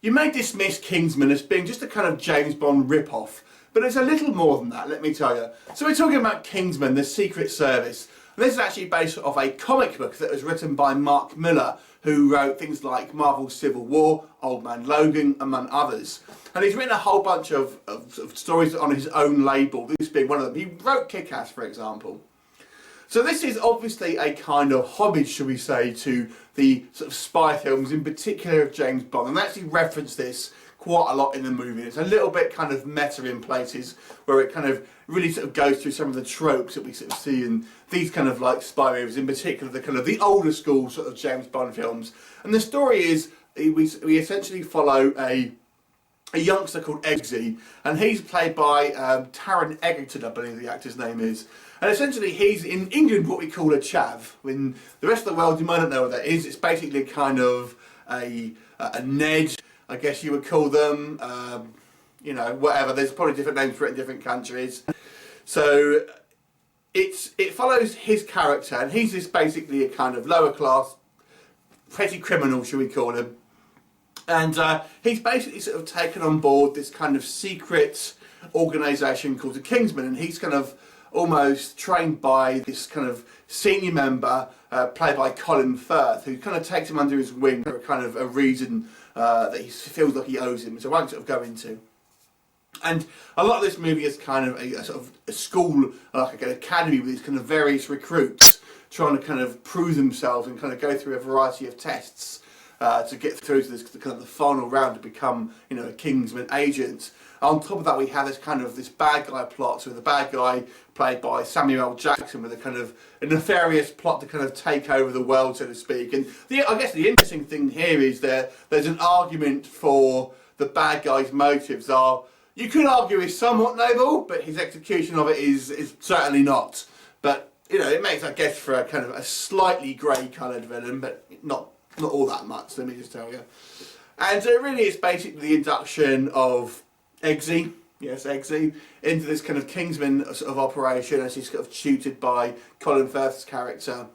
You may dismiss Kingsman as being just a kind of James Bond rip-off, but it's a little more than that, let me tell you. So we're talking about Kingsman, the Secret Service. And this is actually based off a comic book that was written by Mark Millar, who wrote things like Marvel's Civil War, Old Man Logan, among others. And he's written a whole bunch of stories on his own label, this being one of them. He wrote Kick-Ass, for example. So this is obviously a kind of homage, shall we say, to the sort of spy films, in particular of James Bond. And they actually reference this quite a lot in the movie. It's a little bit kind of meta in places where it kind of really sort of goes through some of the tropes that we sort of see in these kind of like spy movies, in particular the kind of the older school sort of James Bond films. And the story is we essentially follow a youngster called Eggsy, and he's played by Taron Egerton, I believe the actor's name is. And essentially he's in England what we call a chav. In the rest of the world you might not know what that is. It's basically kind of a Ned, I guess you would call them, you know, whatever. There's probably different names for it in different countries. So it follows his character, and he's this basically a kind of lower class, petty criminal, shall we call him. And he's basically sort of taken on board this kind of secret organisation called the Kingsman, and he's kind of almost trained by this kind of senior member played by Colin Firth, who kind of takes him under his wing for kind of a reason that he feels like he owes him, so I won't sort of go into. And a lot of this movie is kind of a sort of a school, like an academy with these kind of various recruits trying to kind of prove themselves and kind of go through a variety of tests to get through to this kind of the final round to become, you know, a Kingsman agent. On top of that, we have this kind of this bad guy plot, so the bad guy played by Samuel L. Jackson with a kind of a nefarious plot to kind of take over the world, so to speak. And I guess the interesting thing here is that there's an argument for the bad guy's motives are, you could argue, is somewhat noble, but his execution of it is certainly not. But, you know, it makes, I guess, for a kind of a slightly grey-coloured villain, but not all that much, let me just tell you. And so really it's basically the induction of Eggsy, yes, Eggsy, into this kind of Kingsman sort of operation as he's sort of tutored by Colin Firth's character.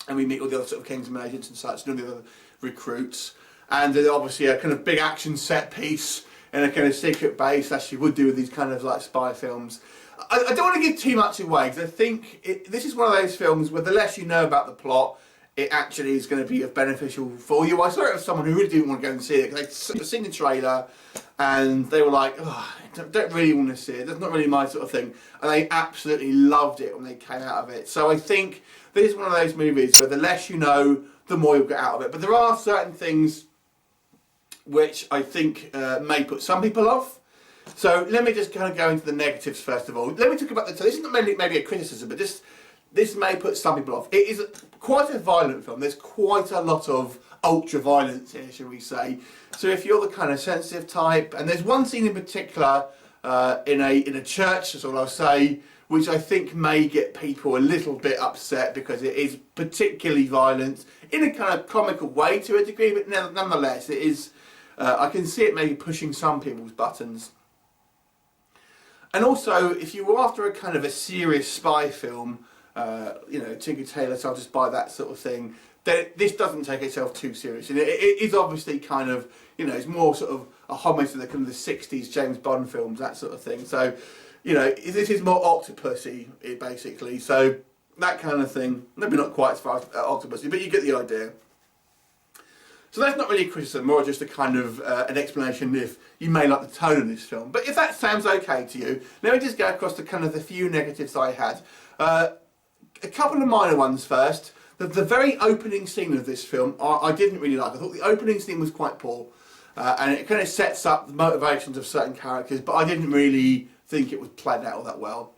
And we meet all the other sort of Kingsman agents and such, and all the other recruits. And then obviously a kind of big action set piece in a kind of secret base, as you would do with these kind of like spy films. I don't want to give too much away, because I think this is one of those films where the less you know about the plot, it actually is going to be beneficial for you. I saw it with someone who really didn't want to go and see it, because they'd seen the trailer and they were like, oh, I don't really want to see it, that's not really my sort of thing. And they absolutely loved it when they came out of it. So I think this is one of those movies where the less you know, the more you'll get out of it. But there are certain things which I think may put some people off. So let me just kind of go into the negatives first of all. Let me talk about this is not maybe a criticism, but this may put some people off. It is quite a violent film. There's quite a lot of ultra violence here, shall we say. So if you're the kind of sensitive type, and there's one scene in particular in a church, that's all I'll say, which I think may get people a little bit upset because it is particularly violent in a kind of comical way to a degree, but nonetheless it is. I can see it maybe pushing some people's buttons. And also, if you were after a kind of a serious spy film, you know, Tinker Tailor Soldier Spy, that sort of thing, then this doesn't take itself too seriously. It is obviously kind of, you know, it's more sort of a homage to the kind of the 60s James Bond films, that sort of thing. So, you know, this is more Octopussy, basically. So, that kind of thing. Maybe not quite as far as Octopussy, but you get the idea. So that's not really a criticism, more just a kind of an explanation if you may like the tone of this film. But if that sounds okay to you, let me just go across to kind of the few negatives I had. A couple of minor ones first. The very opening scene of this film, I didn't really like. I thought the opening scene was quite poor. And it kind of sets up the motivations of certain characters, but I didn't really think it was played out all that well.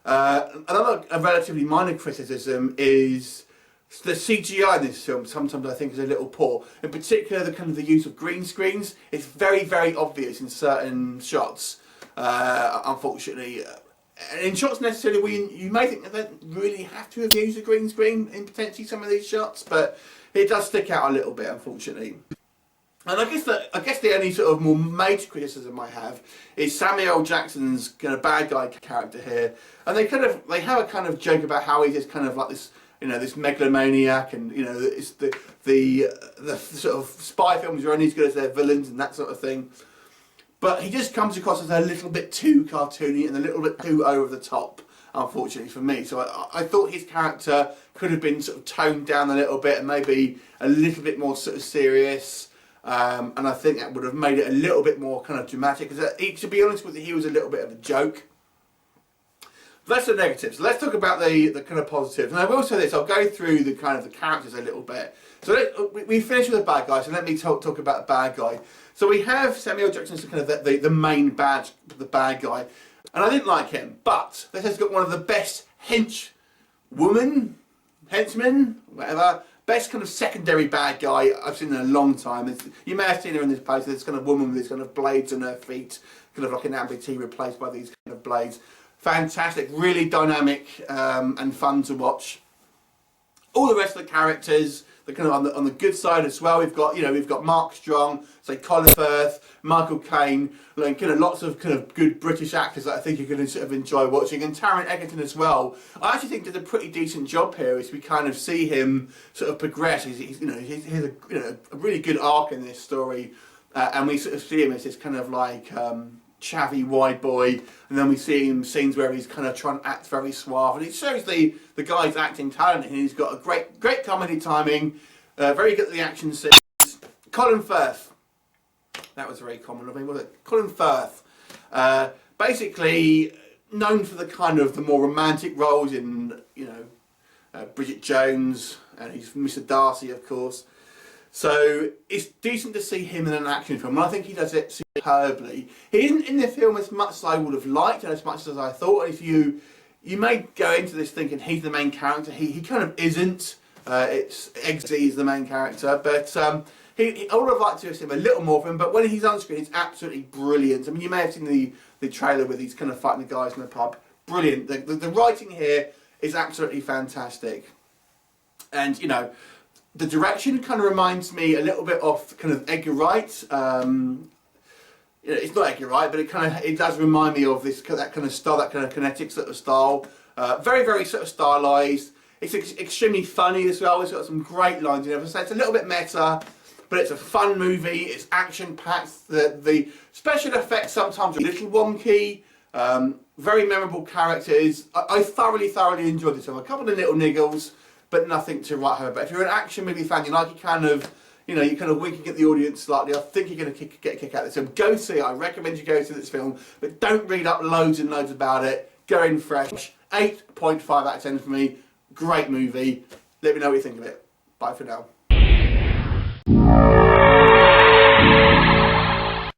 Another relatively minor criticism is the CGI in this film sometimes I think is a little poor. In particular, the kind of the use of green screens. It's very, very obvious in certain shots, unfortunately. And in shots necessarily where you may think that they don't really have to have used a green screen in potentially some of these shots, but it does stick out a little bit, unfortunately. And I guess the only sort of more major criticism I have is Samuel L. Jackson's kind of bad guy character here, and they have a kind of joke about how he's just kind of like this you know, this megalomaniac, and you know, it's the sort of spy films are only as good as their villains and that sort of thing. But he just comes across as a little bit too cartoony and a little bit too over the top, unfortunately for me. So I thought his character could have been sort of toned down a little bit and maybe a little bit more sort of serious. And I think that would have made it a little bit more kind of dramatic. Because to be honest with you, he was a little bit of a joke. That's the negatives. Let's talk about the kind of positives. And I will say this, I'll go through the kind of the characters a little bit. So we finished with the bad guy, so let me talk about the bad guy. So we have Samuel Jackson as kind of the main bad guy. And I didn't like him, but this has got one of the best henchmen, whatever, best kind of secondary bad guy I've seen in a long time. You may have seen her in this poster, this kind of woman with these kind of blades on her feet, kind of like an amputee replaced by these kind of blades. Fantastic, really dynamic and fun to watch. All the rest of the characters, they're kind of on the good side as well. We've got Mark Strong, say Colin Firth, Michael Caine, like lots of kind of good British actors that I think you're going to sort of enjoy watching, and Taron Egerton as well. I actually think did a pretty decent job here as we kind of see him sort of progress. He's a really good arc in this story, and we sort of see him as this kind of like chavvy wide boy, and then we see him scenes where he's kind of trying to act very suave, and it shows the guy's acting talent, and he's got a great comedy timing, very good at the action scenes. Colin Firth, that was very common of me, wasn't it? Colin Firth, basically known for the more romantic roles in Bridget Jones, and he's Mr. Darcy, of course. So it's decent to see him in an action film, and I think he does it superbly. He isn't in the film as much as I would have liked and as much as I thought. If you may go into this thinking he's the main character, he kind of isn't. It's Eggsy is the main character, but I would have liked to have seen a little more of him. But when he's on screen, it's absolutely brilliant. I mean, you may have seen the trailer where he's kind of fighting the guys in the pub. Brilliant. The writing here is absolutely fantastic, and the direction kind of reminds me a little bit of kind of Edgar Wright. It's not Edgar Wright, but it does remind me of that kind of style, that kind of kinetic sort of style. Very, very sort of stylized. It's extremely funny as well. It's got some great lines in it. So it's a little bit meta, but it's a fun movie. It's action-packed. The special effects sometimes are a little wonky. Very memorable characters. I thoroughly enjoyed this film. A couple of little niggles, but nothing to write home about. If you're an action movie fan, you like it you're kind of winking at the audience slightly, I think you're going to get a kick out of this film. Go see it. I recommend you go see this film, but don't read up loads and loads about it. Go in fresh. 8.5 out of 10 for me. Great movie. Let me know what you think of it. Bye for now.